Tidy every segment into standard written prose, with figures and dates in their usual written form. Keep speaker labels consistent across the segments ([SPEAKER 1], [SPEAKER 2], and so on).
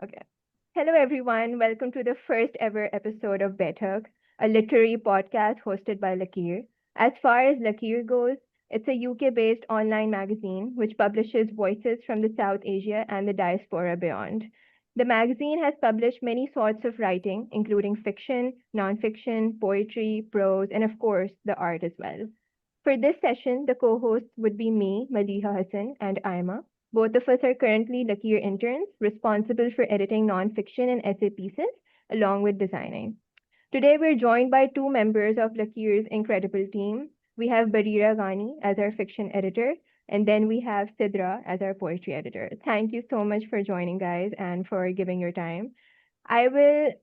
[SPEAKER 1] Okay. Hello, everyone. Welcome to the first ever episode of Baithak, a literary podcast hosted by Lakir. As far as Lakir goes, it's a UK based online magazine which publishes voices from the South Asia and the diaspora beyond. The magazine has published many sorts of writing, including fiction, nonfiction, poetry, prose, and of course, the art as well. For this session, the co-hosts would be me, Maliha Hasan, and Aima. Both of us are currently Lakir interns, responsible for editing nonfiction and essay pieces, along with designing. Today, we're joined by two members of Lakir's incredible team. We have Bareerah Ghani as our fiction editor, and then we have Sidra as our poetry editor. Thank you so much for joining, guys, and for giving your time. I will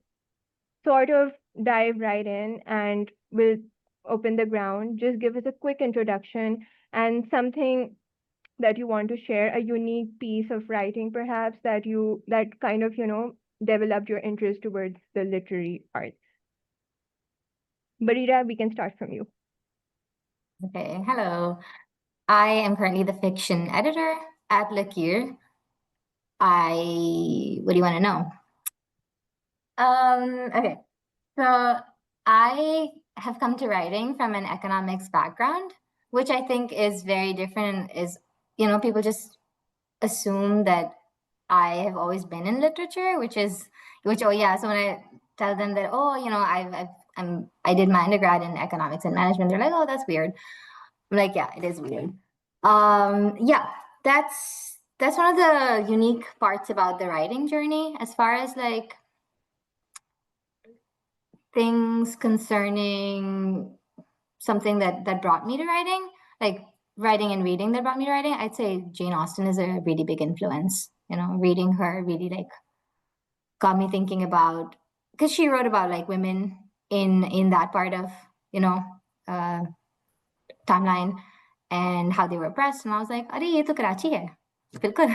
[SPEAKER 1] sort of dive right in and we'll open the ground. Just give us a quick introduction and something that you want to share, a unique piece of writing perhaps that kind of, developed your interest towards the literary arts. Barira, we can start from you.
[SPEAKER 2] Okay, hello. I am currently the fiction editor at Lakir. What do you want to know? Okay, so I have come to writing from an economics background, which I think is very different. People just assume that I have always been in literature, oh yeah. So when I tell them that, oh, I did my undergrad in economics and management, they're like, oh, that's weird. I'm like, yeah, it is weird. Yeah, that's one of the unique parts about the writing journey, as far as like things concerning something that brought me to writing, like writing and reading that brought me to writing. I'd say Jane Austen is a really big influence. Reading her really like got me thinking about, because she wrote about like women in that part of you know uh, timeline and how they were oppressed, and I was like, "अरे ये तो कराची है, बिल्कुल."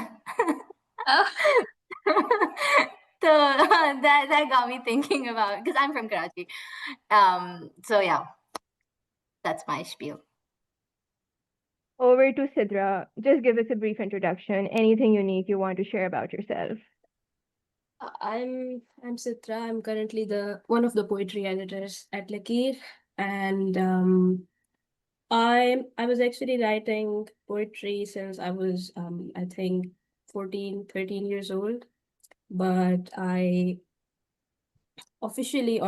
[SPEAKER 2] So that got me thinking about, because I'm from Karachi. So yeah, that's my spiel.
[SPEAKER 1] Over to Sidra. Just give us a brief introduction. Anything unique you want to share about yourself?
[SPEAKER 3] I'm Sidra. I'm currently the one of the poetry editors at Lakir, and I was actually writing poetry since I was I think 14, 13 years old, but I officially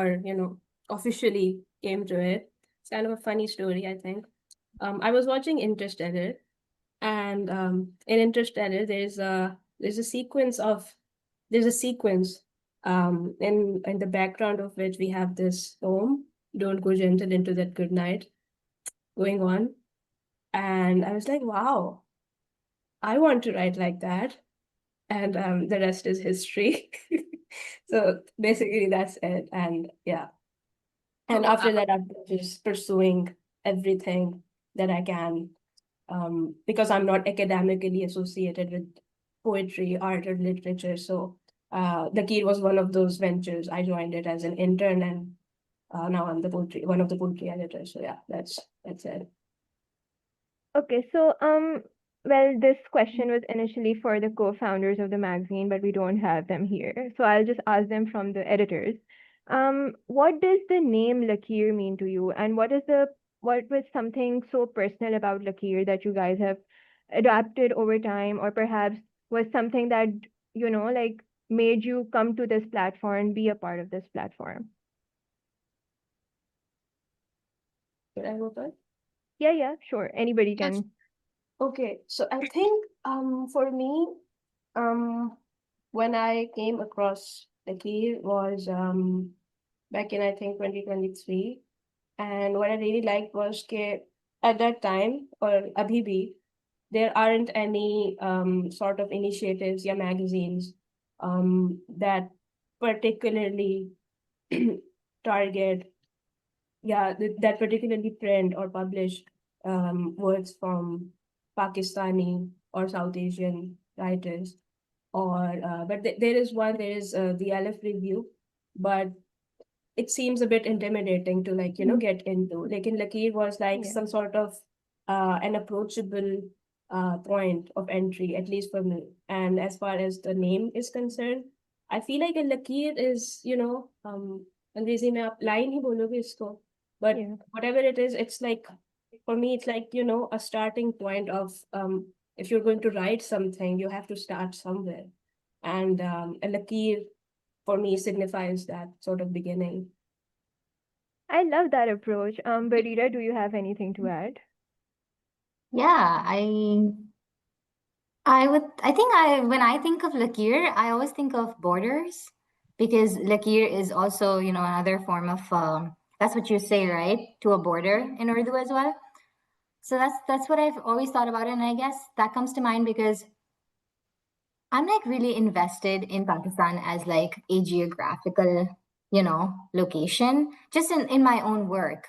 [SPEAKER 3] came to it. It's kind of a funny story, I think. I was watching Interstellar, and in Interstellar there's a sequence in the background of which we have this poem, "Don't Go Gentle into That Good Night," going on. And I was like, wow, I want to write like that. And the rest is history. So basically that's it. And yeah. And after that, I've been just pursuing everything that I can, because I'm not academically associated with poetry, art, or literature. So the Key was one of those ventures. I joined it as an intern, and now I'm one of the poetry editors. So yeah, that's it.
[SPEAKER 1] Okay, so well, this question was initially for the co-founders of the magazine, but we don't have them here. So I'll just ask them from the editors. What does the name Lakir mean to you? And what was something so personal about Lakir that you guys have adapted over time, or perhaps was something that, like made you come to this platform, be a part of this platform?
[SPEAKER 3] Should I go first?
[SPEAKER 1] Yeah, sure. Anybody can.
[SPEAKER 3] Okay, so I think for me, um when I came across the Key was back in I think 2023. And what I really liked was that at that time, or abhi bhi, there aren't any sort of initiatives or magazines that particularly target, that particularly print or publish works from Pakistani or South Asian writers. But there is the Aleph Review, but it seems a bit intimidating to get into. Like in Lakir was like
[SPEAKER 1] Yeah.
[SPEAKER 3] some sort of an approachable point of entry, at least for me. And as far as the name is concerned, I feel like a lakir is, अंग्रेजी में आप line ही बोलोगे इसको, but
[SPEAKER 1] Yeah.
[SPEAKER 3] whatever it is, it's like, for me, it's like, a starting point of, if you're going to write something, you have to start somewhere. And a lakir for me signifies that sort of beginning.
[SPEAKER 1] I love that approach. Bareerah, do you have anything to add?
[SPEAKER 2] Yeah, when I think of lakir, I always think of borders because lakir is also, another form of, that's what you say, right? To a border in Urdu as well. So that's what I've always thought about it. And I guess that comes to mind because I'm like really invested in Pakistan as like a geographical, location, just in my own work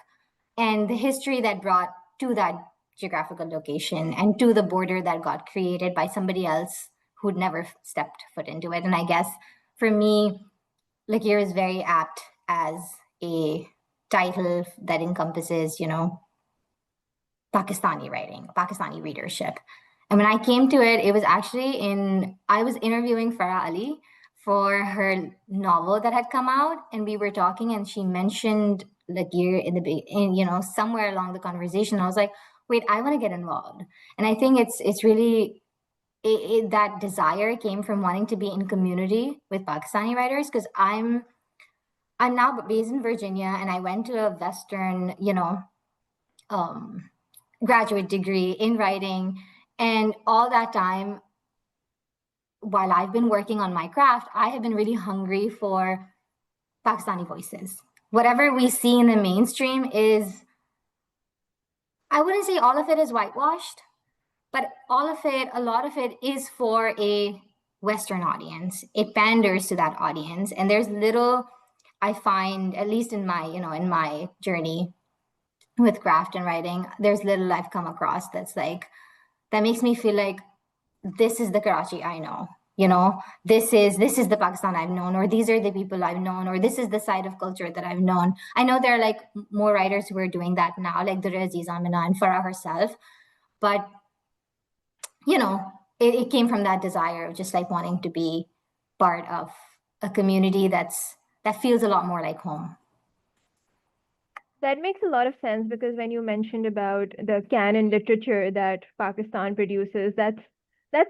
[SPEAKER 2] and the history that brought to that geographical location and to the border that got created by somebody else who'd never stepped foot into it. And I guess for me, Lakir is very apt as a title that encompasses, Pakistani writing, Pakistani readership. And when I came to it, it was actually I was interviewing Farah Ali for her novel that had come out, and we were talking, and she mentioned Lagir somewhere along the conversation. I was like, wait, I want to get involved. And I think it's really that desire came from wanting to be in community with Pakistani writers because I'm now based in Virginia, and I went to a Western, um, graduate degree in writing. And all that time, while I've been working on my craft, I have been really hungry for Pakistani voices. Whatever we see in the mainstream is, I wouldn't say all of it is whitewashed, but a lot of it is for a Western audience. It panders to that audience. And there's little I find, at least in my journey with craft and writing, there's little I've come across that makes me feel like this is the Karachi I know. This is the Pakistan I've known, or these are the people I've known, or this is the side of culture that I've known. I know there are like more writers who are doing that now, like the Aziz Amina and Farah herself. But it came from that desire of just like wanting to be part of a community that feels a lot more like home.
[SPEAKER 1] That makes a lot of sense because when you mentioned about the canon literature that Pakistan produces, that's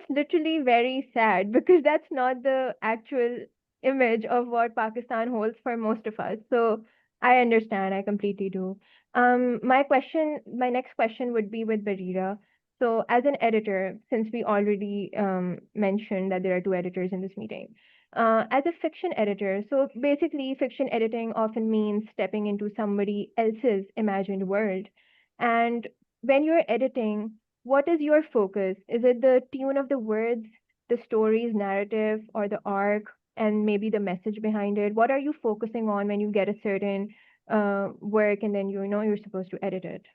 [SPEAKER 1] literally very sad because that's not the actual image of what Pakistan holds for most of us. So I understand, I completely do. My next question would be with Barira. So as an editor, since we already mentioned that there are two editors in this meeting, as a fiction editor, so basically, fiction editing often means stepping into somebody else's imagined world. And when you're editing, what is your focus? Is it the tune of the words, the story's narrative, or the arc, and maybe the message behind it? What are you focusing on when you get a certain work and then you know you're supposed to edit it?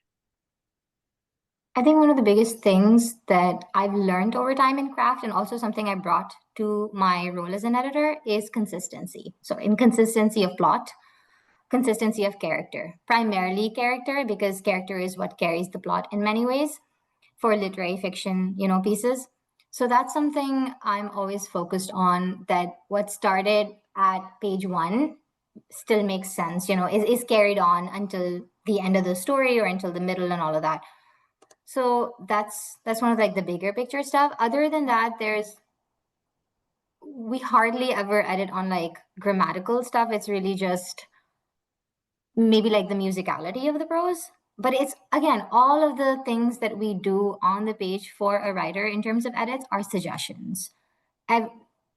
[SPEAKER 2] I think one of the biggest things that I've learned over time in craft, and also something I brought to my role as an editor, is consistency. So, inconsistency of plot, consistency of character, primarily character, because character is what carries the plot in many ways for literary fiction, pieces. So that's something I'm always focused on, that what started at page one still makes sense, is carried on until the end of the story or until the middle and all of that. So that's one of like the bigger picture stuff. Other than that, we hardly ever edit on like grammatical stuff. It's really just maybe like the musicality of the prose. But it's again, all of the things that we do on the page for a writer in terms of edits are suggestions. I've,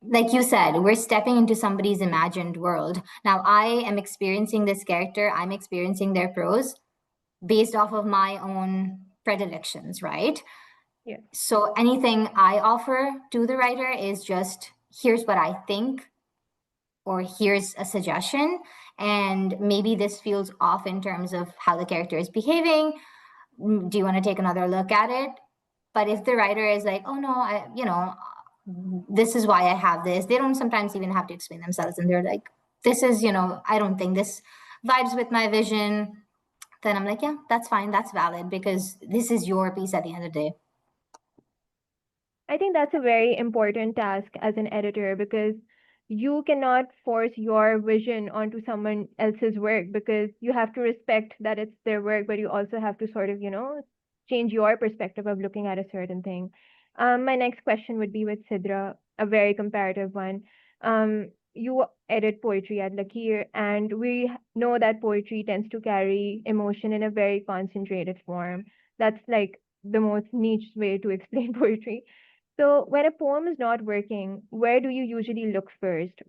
[SPEAKER 2] like you said, we're stepping into somebody's imagined world. Now I am experiencing this character, I'm experiencing their prose based off of my own predilections, right?
[SPEAKER 1] Yeah.
[SPEAKER 2] So anything I offer to the writer is just, here's what I think, or here's a suggestion, and maybe this feels off in terms of how the character is behaving. Do you want to take another look at it? But if the writer is like, oh no, this is why I have this, they don't sometimes even have to explain themselves, and they're like, this is, I don't think this vibes with my vision, then I'm like, yeah, that's fine, that's valid, because this is your piece at the end of the day.
[SPEAKER 1] I think that's a very important task as an editor because you cannot force your vision onto someone else's work, because you have to respect that it's their work, but you also have to sort of, change your perspective of looking at a certain thing. My next question would be with Sidra, a very comparative one. You edit poetry at Lakir, and we know that poetry tends to carry emotion in a very concentrated form. That's like the most niche way to explain poetry. So, when a poem is not working, where do you usually look first?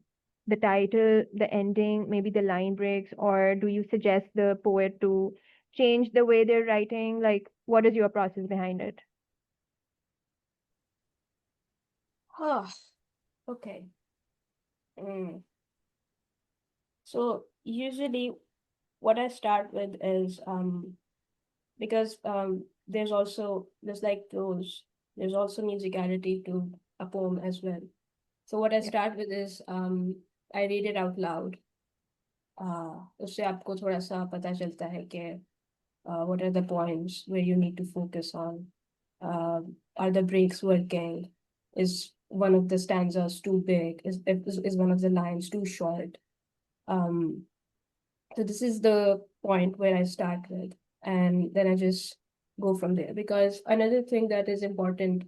[SPEAKER 1] The title, the ending, maybe the line breaks, or do you suggest the poet to change the way they're writing? Like, what is your process behind it?
[SPEAKER 3] Oh, okay. Mm. So usually what I start with is because there's like prose, there's also musicality to a poem as well. So what I
[SPEAKER 1] Yeah,
[SPEAKER 3] start with is I read it out loud. उससे आपको थोड़ा सा पता चलता है कि what are the points where you need to focus on? Uh, are the breaks working? Is one of the stanzas too big? Is one of the lines too short? Um, so this is the point where I start with, and then I just go from there. Because another thing that is important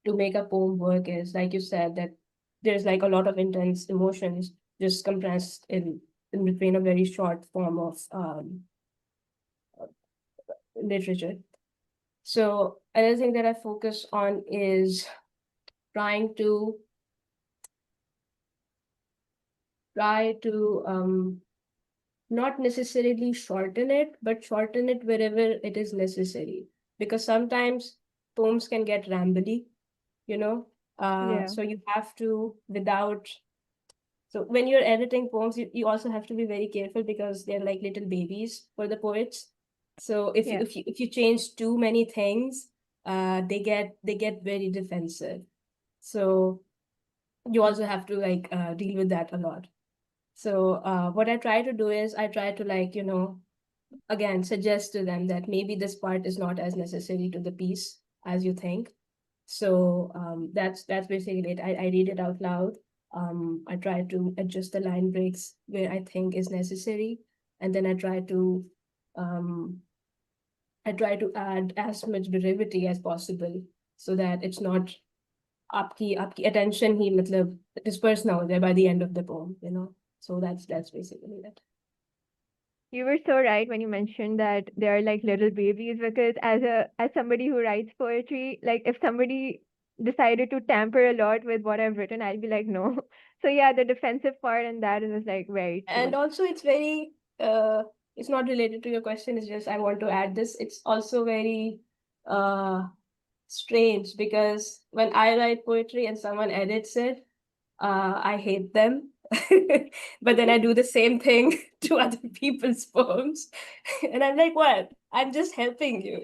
[SPEAKER 3] to make a poem work is, like you said, that there's like a lot of intense emotions just compressed in between a very short form of literature. So another thing that I focus on is trying to not necessarily shorten it, but shorten it wherever it is necessary. Because sometimes poems can get rambly, you know.
[SPEAKER 1] yeah,
[SPEAKER 3] So you have to, without, so when you're editing poems, you also have to be very careful because they're like little babies for the poets. So
[SPEAKER 1] yeah.
[SPEAKER 3] if you change too many things, they get very defensive. So you also have to like deal with that a lot. So what I try to do is I try to like, again, suggest to them that maybe this part is not as necessary to the piece as you think. So that's basically it. I read it out loud. I try to adjust the line breaks where I think is necessary, and then um, I try to add as much brevity as possible so that it's not आपकी attention ही मतलब disperse ना हो जाए by the end of the poem. So that's basically it.
[SPEAKER 1] You were so right when you mentioned that they are like little babies, because as somebody who writes poetry, like if somebody decided to tamper a lot with what I've written, I'd be like, no. So yeah, the defensive part and that is like very
[SPEAKER 3] And
[SPEAKER 1] true.
[SPEAKER 3] also it's very it's not related to your question, it's just I want to add this. It's also very uh strange because when I write poetry and someone edits it, I hate them. But then I do the same thing to other people's poems. And I'm like, what? I'm just helping you.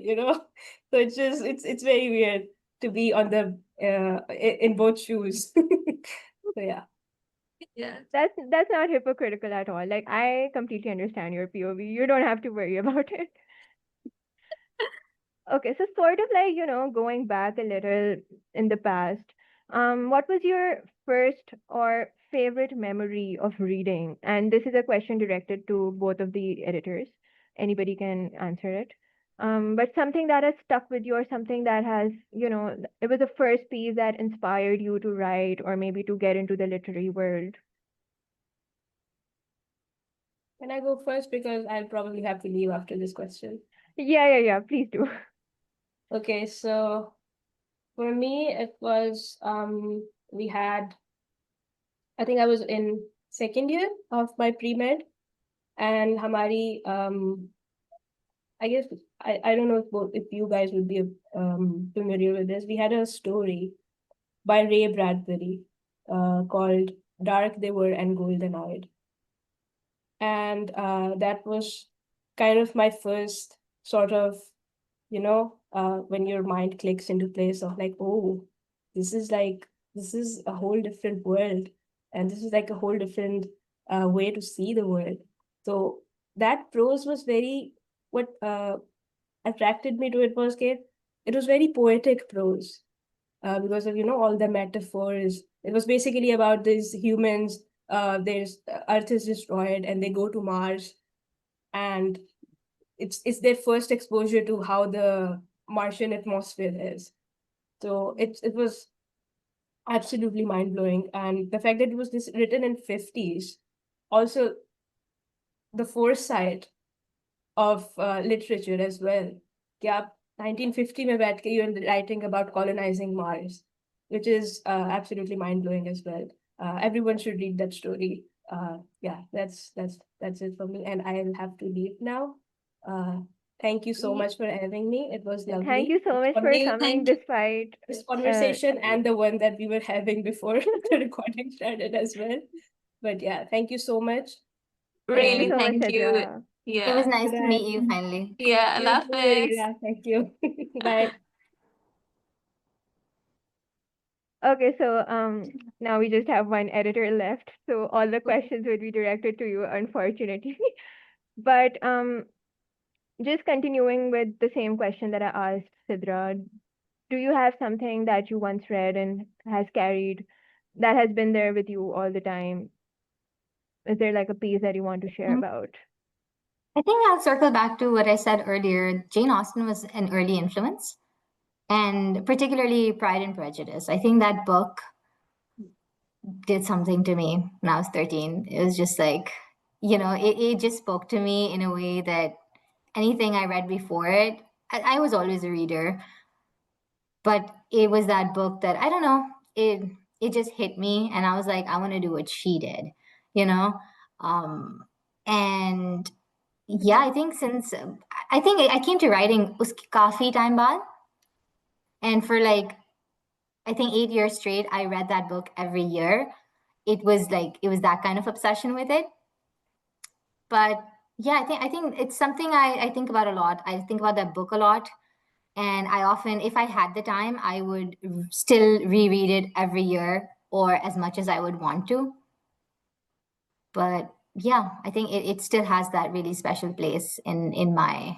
[SPEAKER 3] So it's very weird to be on the in both shoes. So yeah.
[SPEAKER 2] Yeah.
[SPEAKER 1] That's not hypocritical at all. Like I completely understand your POV. You don't have to worry about it. Okay, so sort of like, going back a little in the past, what was your first or favorite memory of reading? And this is a question directed to both of the editors. Anybody can answer it. But something that has stuck with you, or something that has, it was the first piece that inspired you to write or maybe to get into the literary world.
[SPEAKER 3] Can I go first because I'll probably have to leave after this question?
[SPEAKER 1] Yeah, yeah, yeah, please do.
[SPEAKER 3] Okay, so for me it was we had, I think I was in second year of my pre-med, and Hamari, I guess I don't know if you guys would be familiar with this. We had a story by Ray Bradbury called Dark They Were and Golden Eyed. And that was kind of my first sort of, when your mind clicks into place of like, oh, this is like, this is a whole different world. And this is like a whole different way to see the world. So that prose was very, what attracted me to it was, Kate, it was very poetic prose. because of, all the metaphors. It was basically about these humans. There's Earth is destroyed and they go to Mars, and it's their first exposure to how the Martian atmosphere is. So it was absolutely mind blowing, and the fact that it was this written in 50s, also the foresight of literature as well. कि आप 1950 में बैठ के you're writing about colonizing Mars, which is absolutely mind blowing as well. Everyone should read that story. Yeah, that's it for me, and I'll have to leave now. Thank you so much for having me. It was lovely.
[SPEAKER 1] Thank you so much for
[SPEAKER 3] Only
[SPEAKER 1] coming despite
[SPEAKER 3] this conversation and the one that we were having before the recording started as well. But yeah, thank you so much.
[SPEAKER 1] thank you
[SPEAKER 4] Really,
[SPEAKER 1] so much,
[SPEAKER 4] thank you.
[SPEAKER 1] Sidra.
[SPEAKER 2] It was
[SPEAKER 4] Yeah.
[SPEAKER 2] nice to meet you finally.
[SPEAKER 4] Yeah,
[SPEAKER 3] You
[SPEAKER 4] Allah
[SPEAKER 3] too,
[SPEAKER 4] Hafiz.
[SPEAKER 3] Bareerah. Thank you. Bye.
[SPEAKER 1] Okay, so now we just have one editor left, so all the questions will be directed to you, unfortunately. But just continuing with the same question that I asked Sidra, do you have something that you once read and has carried that has been there with you all the time? Is there like a piece that you want to share
[SPEAKER 2] Mhm.
[SPEAKER 1] about?
[SPEAKER 2] I think I'll circle back to what I said earlier. Jane Austen was an early influence, and particularly Pride and Prejudice. I think that book did something to me when I was 13. It was just like, it just spoke to me in a way that anything I read before it, I was always a reader, but it was that book that I don't know, it just hit me, and I was like, I want to do what she did, you know? Um, and yeah, I think since I think I came to writing uski kafi time baad, and for like I think 8 years straight, I read that book every year. It was that kind of obsession with it. But yeah, I think it's something I think about a lot. I think about that book a lot, and I often, if I had the time, I would still reread it every year or as much as I would want to. But yeah, I think it still has that really special place in my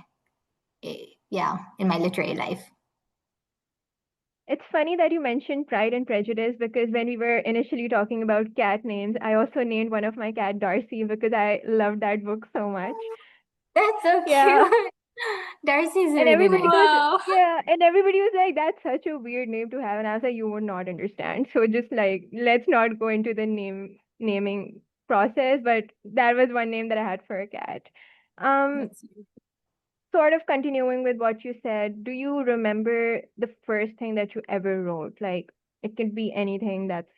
[SPEAKER 2] in my literary life.
[SPEAKER 1] It's funny that you mentioned Pride and Prejudice because when we were initially talking about cat names, I also named one of my cat Darcy because I love that book so much.
[SPEAKER 2] That's so
[SPEAKER 1] Yeah.
[SPEAKER 2] cute. Darcy's
[SPEAKER 1] And
[SPEAKER 2] really
[SPEAKER 1] everybody
[SPEAKER 2] nice.
[SPEAKER 1] was,
[SPEAKER 4] Wow.
[SPEAKER 1] yeah, and everybody was like, that's such a weird name to have. And I was like, you would not understand. So just like, let's not go into the naming process, but that was one name that I had for a cat. Um,
[SPEAKER 2] That's
[SPEAKER 1] Sort of continuing with what you said, do you remember the first thing that you ever wrote? Like, it could be anything that's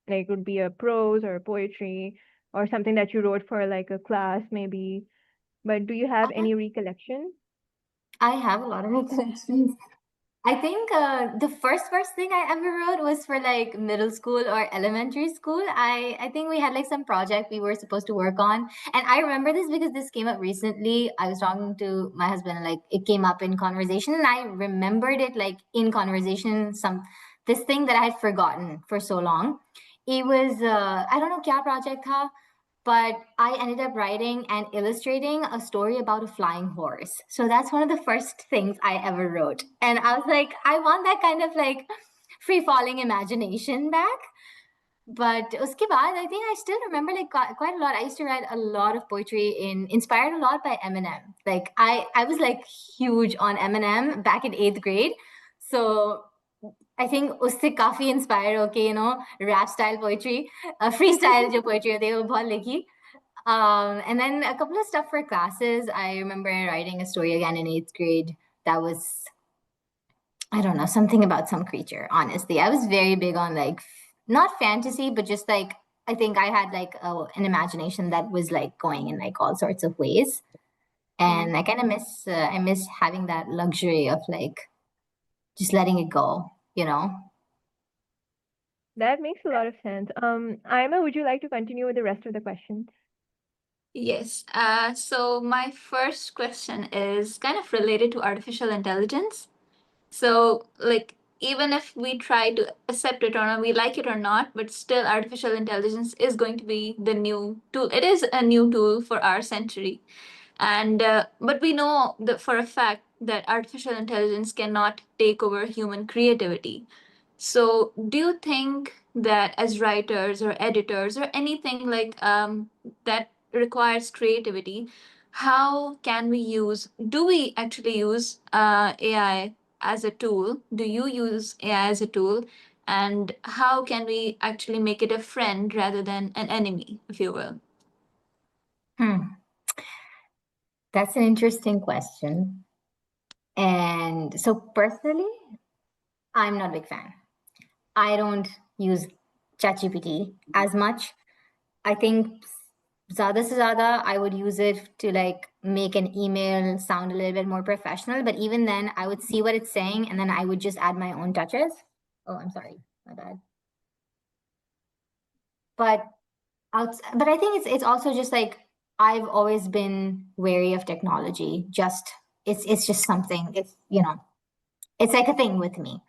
[SPEAKER 1] like, it could be a prose or poetry or something that you wrote for like a class, maybe. But do you have any recollection?
[SPEAKER 2] I have a lot of recollections. I think the first thing I ever wrote was for like middle school or elementary school. I think we had like some project we were supposed to work on, and I remember this because this came up recently. I was talking to my husband, and like it came up in conversation, and I remembered it like in conversation. This thing that I had forgotten for so long. It was I don't know kya project tha, but I ended up writing and illustrating a story about a flying horse. So that's one of the first things I ever wrote. And I was like, I want that kind of like free falling imagination back. But uske baad, I think I still remember like quite a lot. I used to write a lot of poetry inspired a lot by Eminem. Like I was like huge on Eminem back in 8th grade. So I think usse काफी inspired होके rap style poetry, freestyle जो poetry होती है वो बहुत लिखी. And then a couple of stuff for classes. I remember writing a story again in 8th grade that was, I don't know, something about some creature. Honestly, I was very big on like not fantasy, but just like I think I had like an imagination that was like going in like all sorts of ways, and I kind of miss having that luxury of like just letting it go, you know.
[SPEAKER 1] That makes a lot of sense. Aima, would you like to continue with the rest of the questions?
[SPEAKER 4] Yes. So my first question is kind of related to artificial intelligence. So, like, even if we try to accept it or not, we like it or not, but still, artificial intelligence is going to be the new tool. It is a new tool for our century. And, but we know that for a fact that artificial intelligence cannot take over human creativity. So, do you think that as writers or editors or anything like that requires creativity, how can we use? Do we actually use AI as a tool? Do you use AI as a tool? And how can we actually make it a friend rather than an enemy, if you will?
[SPEAKER 2] That's an interesting question. And so personally, I'm not a big fan. I don't use ChatGPT as much. I think Zada se Zada, I would use it to like make an email sound a little bit more professional. But even then, I would see what it's saying and then I would just add my own touches. Oh, I'm sorry, my bad. But but I think it's also just like I've always been wary of technology. Just it's just something. It's it's like a thing with me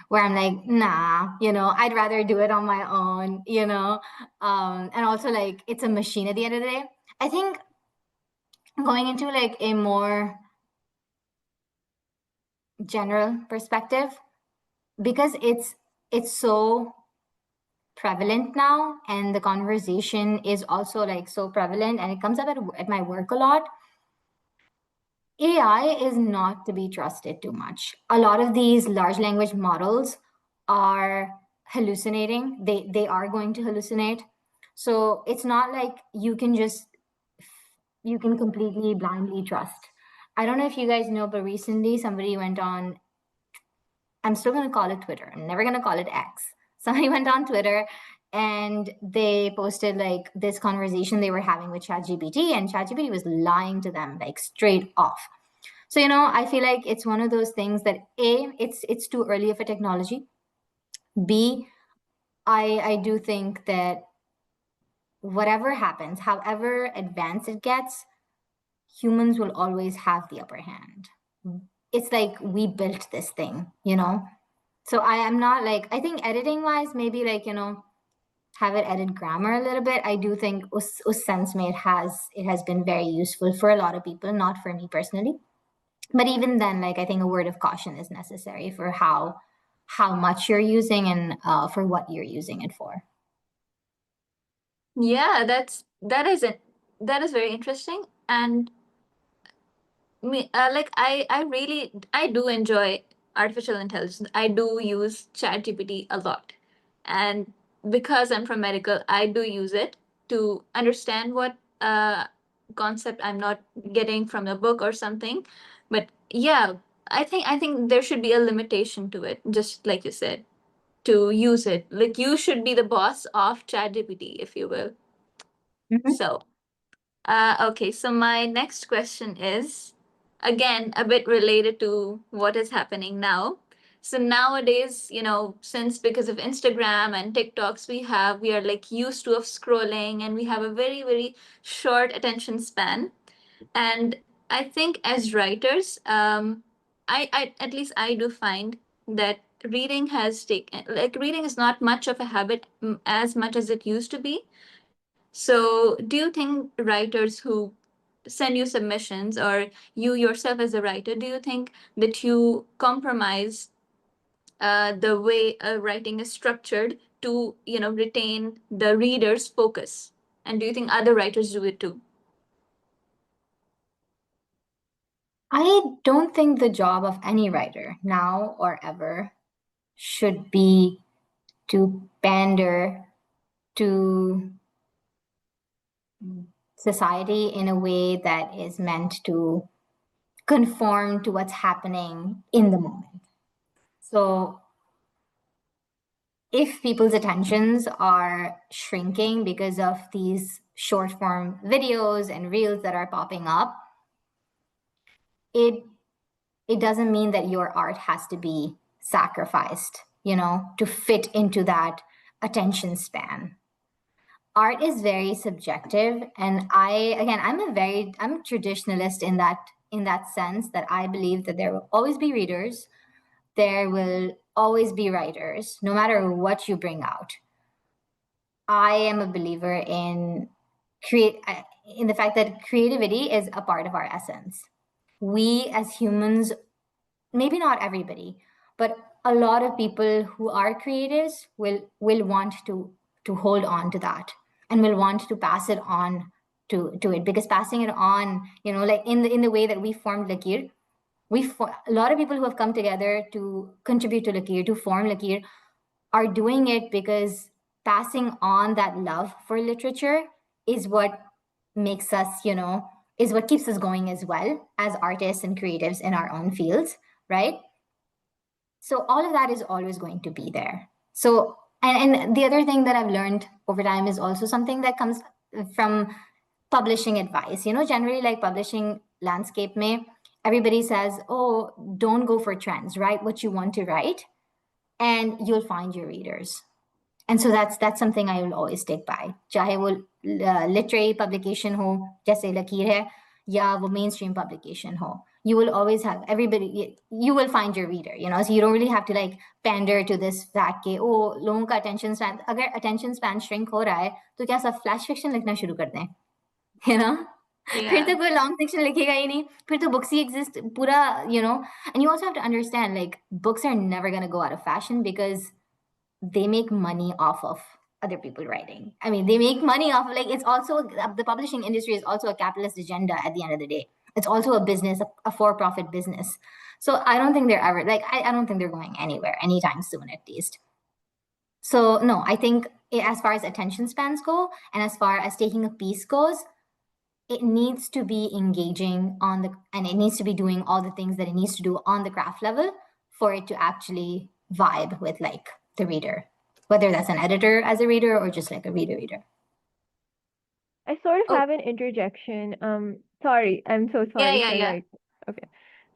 [SPEAKER 2] where I'm like, nah, I'd rather do it on my own. And also like it's a machine at the end of the day. I think going into like a more general perspective, because it's so prevalent now and the conversation is also like so prevalent and it comes up at my work a lot. AI is not to be trusted too much. A lot of these large language models are hallucinating. They are going to hallucinate. So it's not like you can completely blindly trust. I don't know if you guys know, but recently somebody went on, I'm still going to call it Twitter. I'm never going to call it X. Somebody went on Twitter and they posted like this conversation they were having with ChatGPT, and ChatGPT was lying to them like straight off. So I feel like it's one of those things that it's too early of a technology. B, I do think that whatever happens, however advanced it gets, humans will always have the upper hand. It's like we built this thing. So I am not like, I think editing wise, maybe like, have it edit grammar a little bit. I do think us sense made has been very useful for a lot of people, not for me personally. But even then, like I think a word of caution is necessary for how much you're using and for what you're using it for.
[SPEAKER 4] Yeah, that is very interesting. And like I do enjoy artificial intelligence. I do use ChatGPT a lot, and because I'm from medical, I do use it to understand what concept I'm not getting from a book or something. But yeah, I think there should be a limitation to it, just like you said, to use it. Like you should be the boss of ChatGPT, if you will.
[SPEAKER 2] Mhm.
[SPEAKER 4] So okay, so my next question is again a bit related to what is happening now. So nowadays, since because of Instagram and TikToks, we are like used to of scrolling and we have a very, very short attention span. And I think as writers, I at least I do find that reading is not much of a habit as much as it used to be. So, do you think writers who send you submissions or you yourself as a writer, do you think that you compromise the way a writing is structured to, retain the reader's focus? And do you think other writers do it too?
[SPEAKER 2] I don't think the job of any writer now or ever should be to pander to society in a way that is meant to conform to what's happening in the moment. So if people's attentions are shrinking because of these short form videos and reels that are popping up, it doesn't mean that your art has to be sacrificed, to fit into that attention span. Art is very subjective, and I'm a traditionalist in that sense, that I believe that there will always be readers, there will always be writers, no matter what you bring out. I am a believer in the fact that creativity is a part of our essence. We as humans, maybe not everybody, but a lot of people who are creatives will want to hold on to that and will want to pass it on to it, because passing it on, like in the way that we formed Lakir, a lot of people who have come together to contribute to Lakir, to form Lakir, are doing it because passing on that love for literature is what makes us, is what keeps us going as well as artists and creatives in our own fields, right? So all of that is always going to be there. So, and the other thing that I've learned over time is also something that comes from publishing advice. Generally, like publishing landscape may, everybody says, oh, don't go for trends, write what you want to write and you'll find your readers. And so that's something I will always stick by, चाहे वो literary publication हो जैसे लकीर है, या वो mainstream publication ho. You will always have everybody, you will find your reader, so you don't really have to like pander to this fact कि oh लोगों का attention span, अगर attention span shrink हो रहा है तो क्या सब flash fiction लिखना शुरू कर दें, you know? फिर तो
[SPEAKER 4] Yeah.
[SPEAKER 2] कोई लॉन्ग फिक्शन लिखेगा ही नहीं, फिर तो बुक्स ही एग्जिस्ट पूरा, and you also have to understand like books are never going to go out of fashion because they make money off of other people writing. I mean, they make money off of, like, it's also, the publishing industry is also a capitalist agenda at the end of the day. It's also a business, a for-profit business. So I don't think they're ever, like, I don't think they're going anywhere anytime soon, at least. So no, I think as far as attention spans go and as far as taking a piece goes, it needs to be engaging and it needs to be doing all the things that it needs to do on the craft level for it to actually vibe with like the reader, whether that's an editor as a reader or just like a reader.
[SPEAKER 1] I sort of
[SPEAKER 4] Oh,
[SPEAKER 1] have an interjection. Sorry, I'm so
[SPEAKER 4] yeah,
[SPEAKER 1] sorry
[SPEAKER 4] yeah,
[SPEAKER 1] for
[SPEAKER 4] yeah.
[SPEAKER 1] like, okay.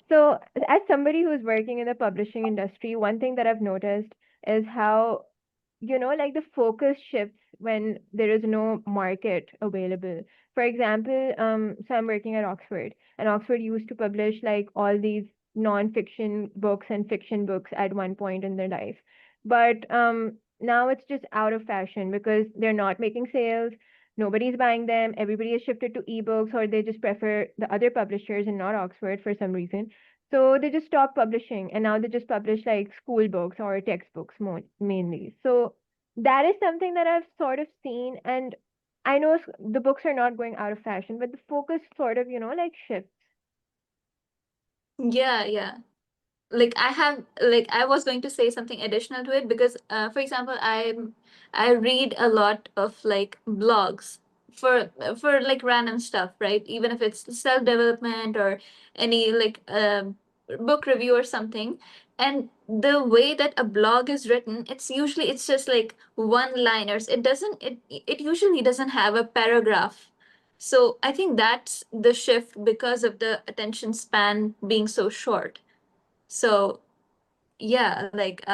[SPEAKER 1] So, as somebody who's working in the publishing industry, one thing that I've noticed is how, like the focus shifts when there is no market available. For example, so I'm working at Oxford, and Oxford used to publish like all these non-fiction books and fiction books at one point in their life. But now it's just out of fashion because they're not making sales. Nobody's buying them. Everybody has shifted to ebooks, or they just prefer the other publishers and not Oxford for some reason. So they just stopped publishing, and now they just publish like school books or textbooks mainly. So that is something that I've sort of seen, and I know the books are not going out of fashion, but the focus sort of, like shifts.
[SPEAKER 4] Yeah, yeah. Like I was going to say something additional to it because for example I read a lot of like blogs for like random stuff, right? Even if it's self development or any like book review or something. And the way that a blog is written, it's just like one liners. It usually doesn't have a paragraph. So I think that's the shift because of the attention span being so short. So yeah, like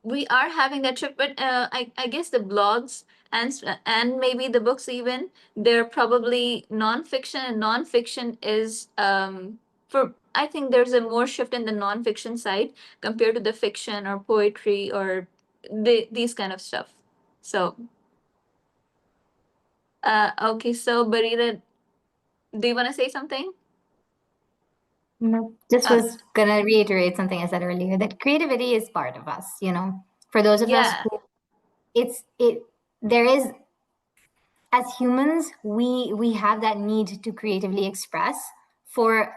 [SPEAKER 4] we are having that shift, but I guess the blogs and maybe the books even, they're probably nonfiction, and nonfiction is for I think there's a more shift in the nonfiction side compared to the fiction or poetry or these kind of stuff. So okay, so Bareerah, do you want to say something?
[SPEAKER 2] No, just
[SPEAKER 4] uh,
[SPEAKER 2] was gonna reiterate something I said earlier, that creativity is part of us, for those of us
[SPEAKER 4] yeah.
[SPEAKER 2] who there is, as humans, we have that need to creatively express for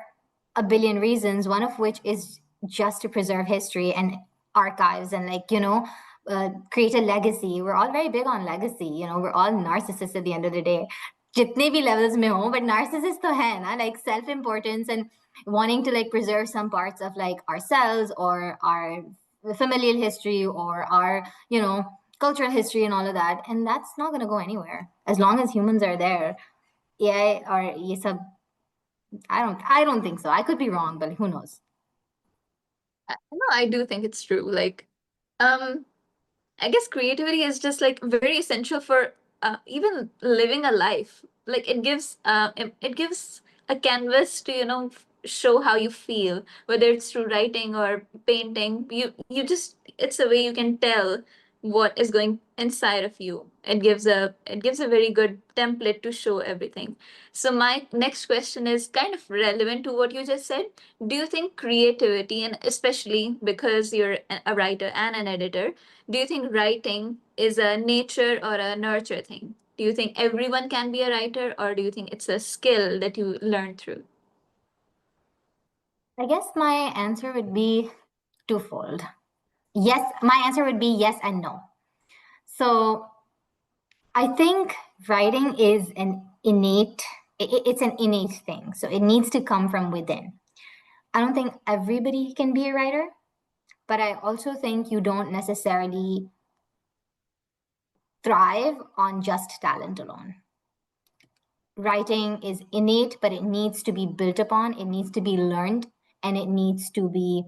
[SPEAKER 2] a billion reasons, one of which is just to preserve history and archives and like, create a legacy. We're all very big on legacy, we're all narcissists at the end of the day. Jitne bhi levels mein ho, but narcissists to hai na, like self-importance and wanting to like preserve some parts of like ourselves or our familial history or our, cultural history and all of that. And that's not going to go anywhere as long as humans are there. Yeah, or ye sab, I don't think so. I could be wrong, but who knows?
[SPEAKER 4] No, I do think it's true. Like um I guess creativity is just like very essential for even living a life. Like it gives a canvas to show how you feel, whether it's through writing or painting. You just it's a way you can tell what is going inside of you. It gives a very good template to show everything. So my next question is kind of relevant to what you just said. Do you think creativity, and especially because you're a writer and an editor, do you think writing is a nature or a nurture thing? Do you think everyone can be a writer, or do you think it's a skill that you learn through?
[SPEAKER 2] I guess my answer would be twofold. Yes, my answer would be yes and no. So I think writing is it's an innate thing. So it needs to come from within. I don't think everybody can be a writer, but I also think you don't necessarily thrive on just talent alone. Writing is innate, but it needs to be built upon, it needs to be learned, and it needs to be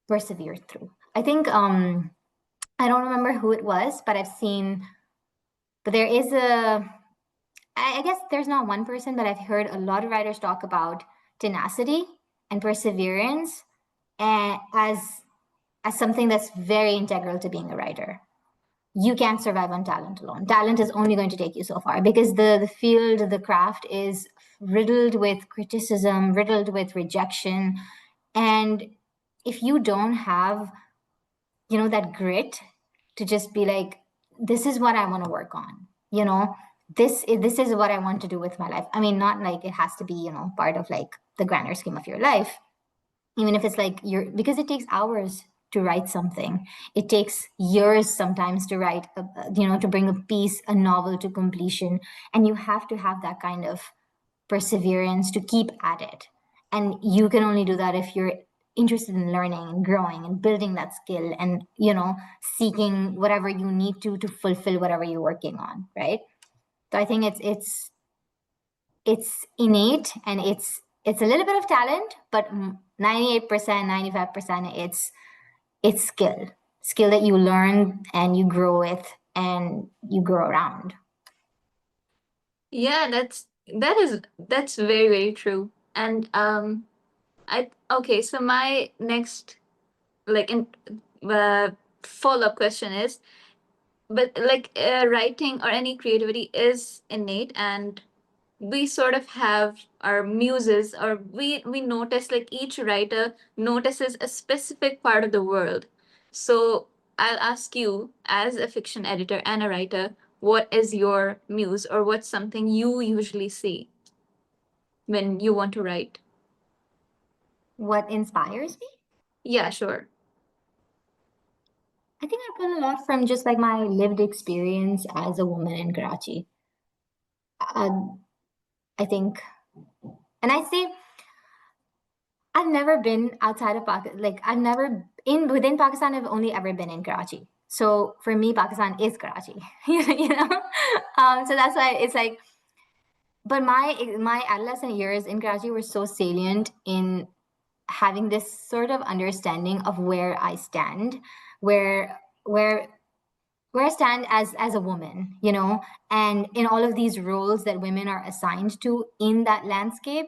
[SPEAKER 2] persevered through. I think I don't remember who it was, but there is I guess there's not one person, but I've heard a lot of writers talk about tenacity and perseverance as something that's very integral to being a writer. You can't survive on talent alone. Talent is only going to take you so far because the field, the craft is riddled with criticism, riddled with rejection. And if you don't have, that grit to just be like, this is what I want to work on, this is what I want to do with my life. I mean, not like it has to be, part of like the grander scheme of your life, even if it's like because it takes hours to write something. It takes years sometimes to write, to bring a piece, a novel to completion. And you have to have that kind of perseverance to keep at it. And you can only do that if you're interested in learning and growing and building that skill and, seeking whatever you need to fulfill whatever you're working on, right? So I think it's innate and it's a little bit of talent, but 98%, 95%, it's skill that you learn and you grow with and you grow around.
[SPEAKER 4] Yeah, that's very, very true. And okay, so my next like in follow-up question is, but like writing or any creativity is innate, and we sort of have our muses, or we notice, like each writer notices a specific part of the world. So I'll ask you, as a fiction editor and a writer, what is your muse, or what's something you usually see when you want to write?
[SPEAKER 2] What inspires me?
[SPEAKER 4] Yeah, sure.
[SPEAKER 2] I think I pull a lot from just like my lived experience as a woman in Karachi. I think, and I say I've never been outside of Pakistan. Like I've never within Pakistan. I've only ever been in Karachi. So for me, Pakistan is Karachi. you know. So that's why it's like. But my adolescent years in Karachi were so salient in having this sort of understanding of where I stand, where where where I stand as a woman, and in all of these roles that women are assigned to in that landscape,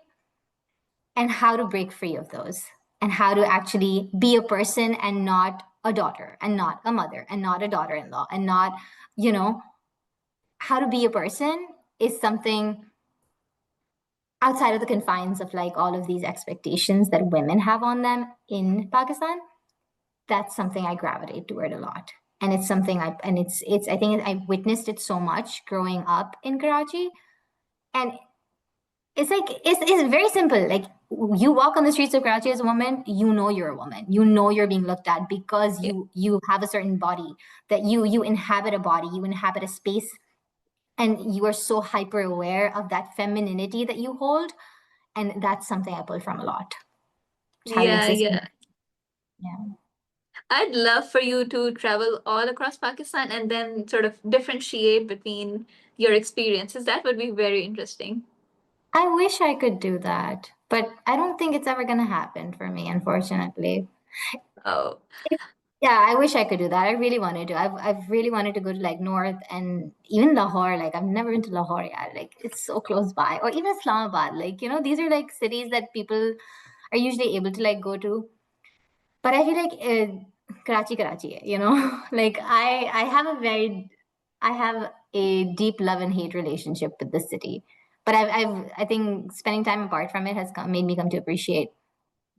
[SPEAKER 2] and how to break free of those, and how to actually be a person and not a daughter, and not a mother, and not a daughter-in-law, and not, how to be a person is something outside of the confines of like all of these expectations that women have on them in Pakistan. That's something I gravitate toward a lot. And it's something I think I witnessed it so much growing up in Karachi. And it's like, it's very simple. Like you walk on the streets of Karachi as a woman, you're a woman. You're being looked at because
[SPEAKER 4] Yeah.
[SPEAKER 2] you have a certain body, that you inhabit a body, you inhabit a space, and you are so hyper aware of that femininity that you hold. And that's something I pull from a lot. It's how you
[SPEAKER 4] Yeah,
[SPEAKER 2] exist.
[SPEAKER 4] yeah.
[SPEAKER 2] Yeah.
[SPEAKER 4] I'd love for you to travel all across Pakistan and then sort of differentiate between your experiences. That would be very interesting.
[SPEAKER 2] I wish I could do that, but I don't think it's ever going to happen for me, unfortunately.
[SPEAKER 4] Oh,
[SPEAKER 2] Yeah, I wish I could do that. I really wanted to. I've really wanted to go to like North and even Lahore. Like I've never been to Lahore yet. Like it's so close by, or even Islamabad. Like these are like cities that people are usually able to like go to. But I feel like Karachi, like I have a deep love and hate relationship with the city. But I think spending time apart from it has made me come to appreciate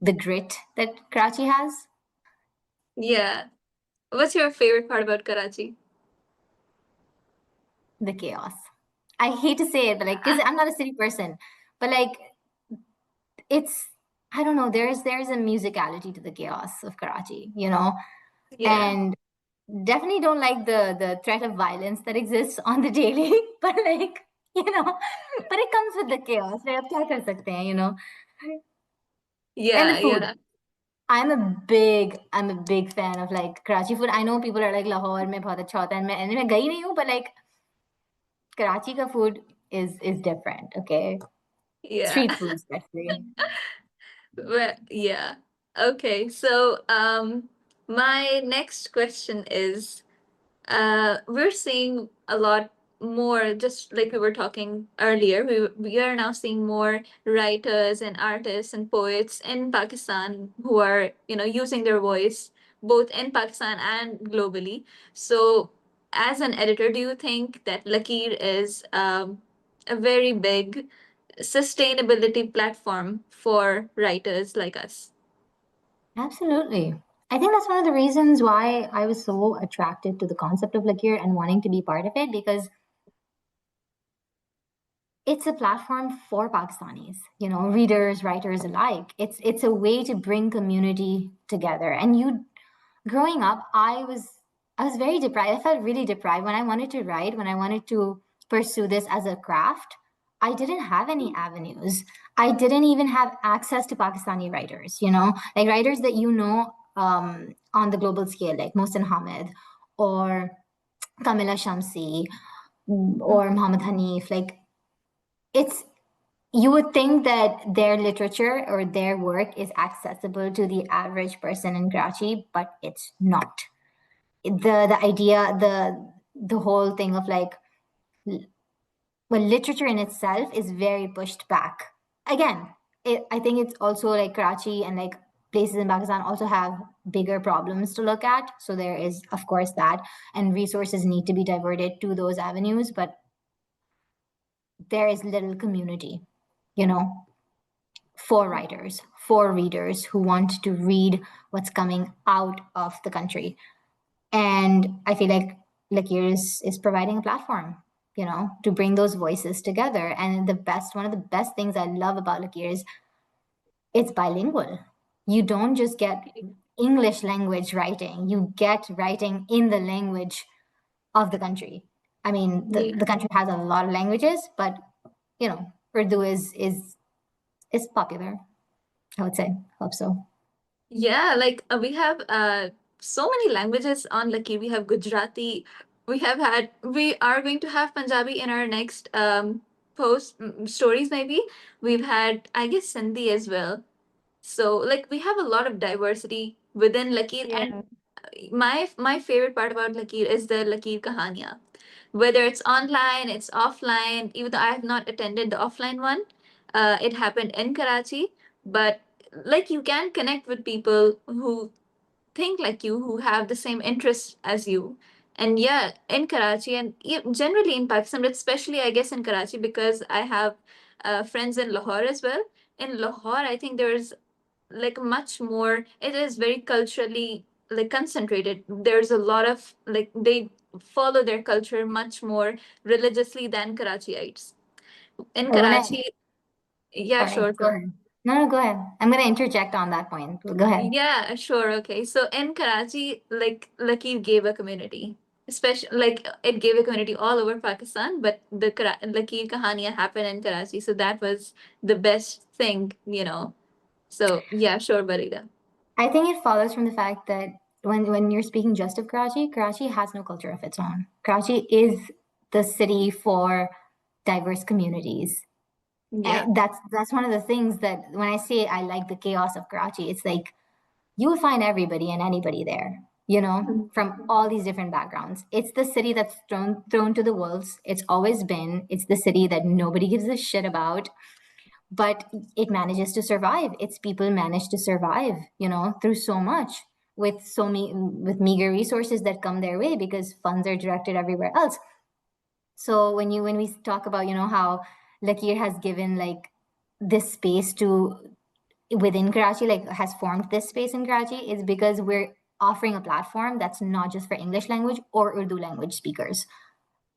[SPEAKER 2] the grit that Karachi has.
[SPEAKER 4] Yeah. What's your favorite part about Karachi?
[SPEAKER 2] The chaos. I hate to say it, but like, because I'm not a city person, but like, it's I don't know. There's a musicality to the chaos of Karachi,
[SPEAKER 4] Yeah.
[SPEAKER 2] and definitely don't like the threat of violence that exists on the daily. But like, but it comes with the chaos. Like, ab kya kar sakte hain. And the
[SPEAKER 4] Yeah,
[SPEAKER 2] food.
[SPEAKER 4] yeah.
[SPEAKER 2] I'm a big fan of like Karachi food. I know people are like Lahore mein bahut acha hota hai, and मैं गई नहीं हूँ, but like Karachi ka food is different. Okay,
[SPEAKER 4] Yeah.
[SPEAKER 2] street food especially.
[SPEAKER 4] Well, yeah. Okay. So, my next question is, we're seeing a lot more, just like we were talking earlier, we are now seeing more writers and artists and poets in Pakistan who are, using their voice both in Pakistan and globally. So, as an editor, do you think that Lakir is a very big sustainability platform for writers like us?
[SPEAKER 2] Absolutely. I think that's one of the reasons why I was so attracted to the concept of Lakir and wanting to be part of it, because it's a platform for Pakistanis, readers, writers alike. It's a way to bring community together. And growing up, I was very deprived. I felt really deprived when I wanted to write, when I wanted to pursue this as a craft. I didn't have any avenues. I didn't even have access to Pakistani writers, like writers that on the global scale, like Mohsin Hamid or Kamila Shamsi or Muhammad Hanif. Like, it's you would think that their literature or their work is accessible to the average person in Karachi, but it's not. The idea, the whole thing of like, well, literature in itself is very pushed back. Again, I think it's also like Karachi and like places in Pakistan also have bigger problems to look at. So there is, of course, that, and resources need to be diverted to those avenues, but there is little community, you know, for writers, for readers who want to read what's coming out of the country. And I feel like Lakir is providing a platform, to bring those voices together. And one of the best things I love about Lakir is it's bilingual. You don't just get English language writing, you get writing in the language of the country. I mean, the
[SPEAKER 4] Yeah.
[SPEAKER 2] country has a lot of languages, but Urdu is popular, I would say. Hope so.
[SPEAKER 4] Yeah, like we have so many languages on Lucky. We have Gujarati. We are going to have Punjabi in our next stories maybe. We've had, I guess, Sindhi as well. So like we have a lot of diversity within Lakir, and
[SPEAKER 1] Yeah.
[SPEAKER 4] my favorite part about Lakir is the Lakir Kahania. Whether it's online, it's offline. Even though I have not attended the offline one, it happened in Karachi. But like you can connect with people who think like you, who have the same interests as you. And yeah, in Karachi and generally in Pakistan, but especially I guess in Karachi because I have friends in Lahore as well. In Lahore, I think there's like much more, it is very culturally like concentrated. There's a lot of like they follow their culture much more religiously than Karachiites in
[SPEAKER 2] When I
[SPEAKER 4] Karachi. Yeah,
[SPEAKER 2] Sorry,
[SPEAKER 4] sure,
[SPEAKER 2] go
[SPEAKER 4] sure.
[SPEAKER 2] ahead. No, go ahead. I'm gonna interject on that point. Go ahead.
[SPEAKER 4] Yeah, sure. Okay. So in Karachi, like Lakir gave a community, especially like it gave a community all over Pakistan, but the Lakir Kahaniya happened in Karachi. So that was the best thing. So yeah, sure, Barida.
[SPEAKER 2] I think it follows from the fact that when you're speaking just of Karachi, Karachi has no culture of its own. Karachi is the city for diverse communities.
[SPEAKER 4] Yeah.
[SPEAKER 2] And that's one of the things that when I say I like the chaos of Karachi, it's like you will find everybody and anybody there, from all these different backgrounds. It's the city that's thrown to the wolves. It's always been. It's the city that nobody gives a shit about, but it manages to survive. Its people manage to survive, through so much. with with meager resources that come their way because funds are directed everywhere else. So when we talk about, you know, how Lakir has given like this space to within Karachi, like has formed this space in Karachi, is because we're offering a platform that's not just for English language or Urdu language speakers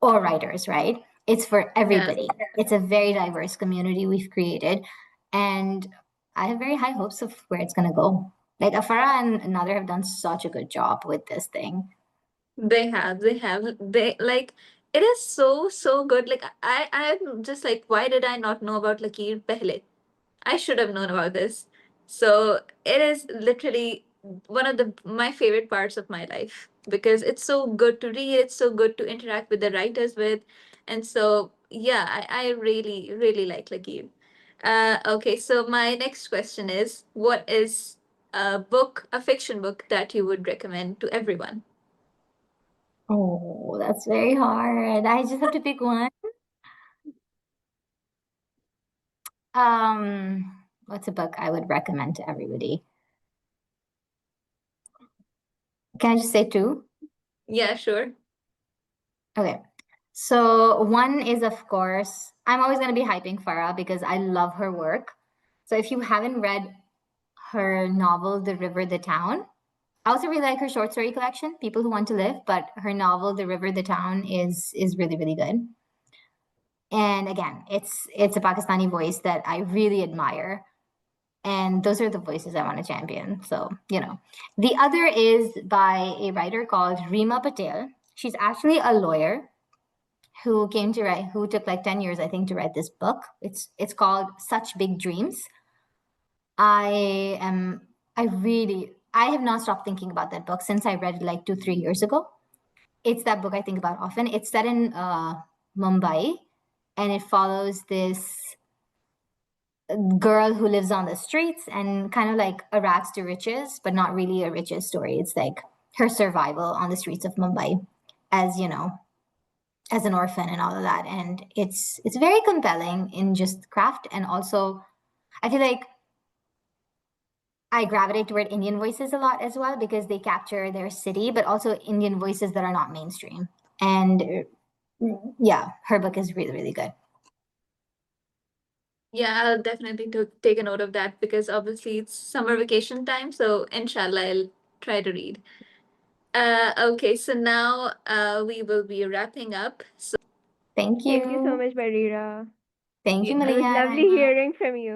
[SPEAKER 2] or writers, right? It's for everybody. It's a very diverse community we've created. And I have very high hopes of where it's going to go. Like Afara and Nader have done such a good job with this thing.
[SPEAKER 4] They like it is so so good. Like I'm just like, why did I not know about Lakir pehle? I should have known about this. So it is literally one of the my favorite parts of my life because it's so good to read, it's so good to interact with the writers with. And so yeah, I really, really like Lakir. Okay, so my next question is, what is a fiction book that you would recommend to everyone?
[SPEAKER 2] Oh, that's very hard. I just have to pick one. What's a book I would recommend to everybody? Can I just say two?
[SPEAKER 4] Yeah, sure.
[SPEAKER 2] Okay. So one is, of course, I'm always going to be hyping Farah because I love her work. So if you haven't read her novel, The River, the Town, I also really like her short story collection, People Who Want to Live, but her novel, The River, the Town, is really, really good. And again, it's a Pakistani voice that I really admire. And those are the voices I want to champion. So, you know. The other is by a writer called Rima Patel. She's actually a lawyer who came to write, who took like 10 years, I think, to write this book. It's called Such Big Dreams. I am I have not stopped thinking about that book since I read it like 2-3 years ago. It's that book I think about often. It's set in Mumbai, and it follows this girl who lives on the streets and kind of like a rags to riches, but not really a riches story. It's like her survival on the streets of Mumbai, as you know, as an orphan and all of that. And it's very compelling in just craft, and also I feel like I gravitate toward Indian voices a lot as well because they capture their city, but also Indian voices that are not mainstream. And yeah, her book is really, really good.
[SPEAKER 4] Yeah, I'll definitely take a note of that because obviously it's summer vacation time. So inshallah, I'll try to read. Okay, so now we will be wrapping up. So
[SPEAKER 2] Thank
[SPEAKER 1] Thank you so
[SPEAKER 2] you.
[SPEAKER 1] much, Bareerah.
[SPEAKER 2] Thank you,
[SPEAKER 4] yeah.
[SPEAKER 1] It was
[SPEAKER 2] Maliha and
[SPEAKER 1] lovely
[SPEAKER 2] Aima.
[SPEAKER 1] hearing from you.